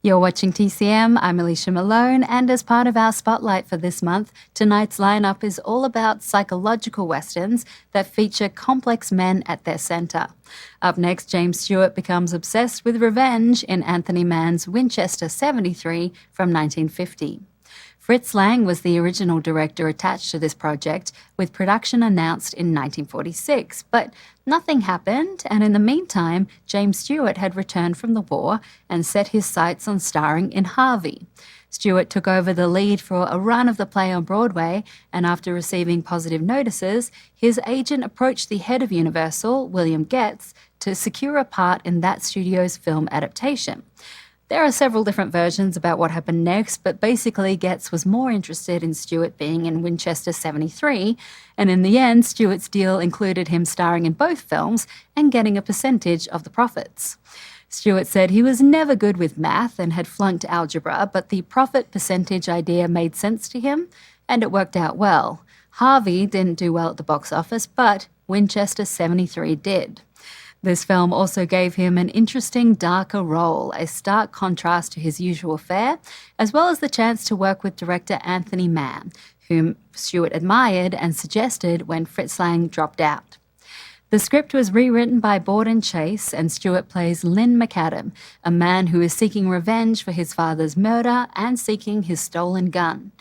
You're watching TCM, I'm Alicia Malone, and as part of our spotlight for this month, tonight's lineup is all about psychological westerns that feature complex men at their centre. Up next, James Stewart becomes obsessed with revenge in Anthony Mann's Winchester 73 from 1950. Fritz Lang was the original director attached to this project, with production announced in 1946. But nothing happened, and in the meantime, James Stewart had returned from the war and set his sights on starring in Harvey. Stewart took over the lead for a run of the play on Broadway, and after receiving positive notices, his agent approached the head of Universal, William Getz, to secure a part in that studio's film adaptation. There are several different versions about what happened next, but basically Getz was more interested in Stewart being in Winchester 73, and in the end, Stewart's deal included him starring in both films and getting a percentage of the profits. Stewart said he was never good with math and had flunked algebra, but the profit percentage idea made sense to him, and it worked out well. Harvey didn't do well at the box office, but Winchester 73 did. This film also gave him an interesting, darker role, a stark contrast to his usual fare, as well as the chance to work with director Anthony Mann, whom Stewart admired and suggested when Fritz Lang dropped out. The script was rewritten by Borden Chase, and Stewart plays Lynn McAdam, a man who is seeking revenge for his father's murder and seeking his stolen gun.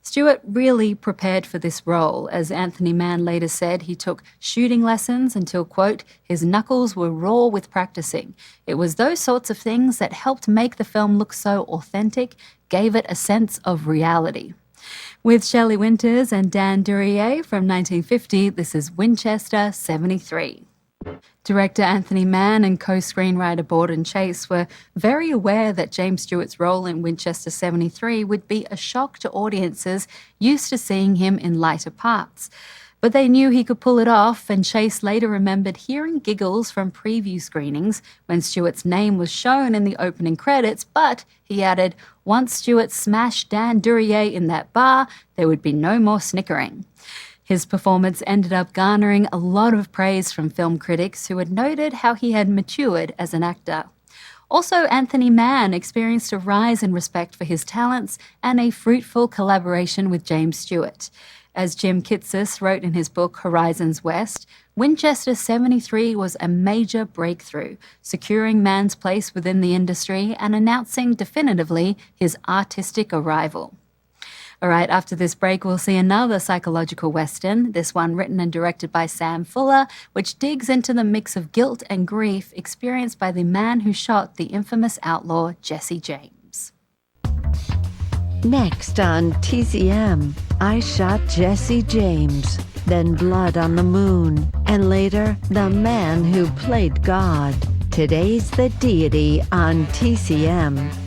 Stewart really prepared for this role. As Anthony Mann later said, he took shooting lessons until, quote, his knuckles were raw with practicing. It was those sorts of things that helped make the film look so authentic, gave it a sense of reality. With Shelley Winters and Dan Duryea from 1950, this is Winchester 73. Director Anthony Mann and co-screenwriter Borden Chase were very aware that James Stewart's role in Winchester 73 would be a shock to audiences used to seeing him in lighter parts. But they knew he could pull it off, and Chase later remembered hearing giggles from preview screenings when Stewart's name was shown in the opening credits, but, he added, once Stewart smashed Dan Duryea in that bar, there would be no more snickering. His performance ended up garnering a lot of praise from film critics who had noted how he had matured as an actor. Also, Anthony Mann experienced a rise in respect for his talents and a fruitful collaboration with James Stewart. As Jim Kitsis wrote in his book Horizons West, Winchester 73 was a major breakthrough, securing Mann's place within the industry and announcing definitively his artistic arrival. All right, after this break, we'll see another psychological western, this one written and directed by Sam Fuller, which digs into the mix of guilt and grief experienced by the man who shot the infamous outlaw Jesse James. Next on TCM, I Shot Jesse James, then Blood on the Moon, and later, The Man Who Played God. Today's The Deity on TCM.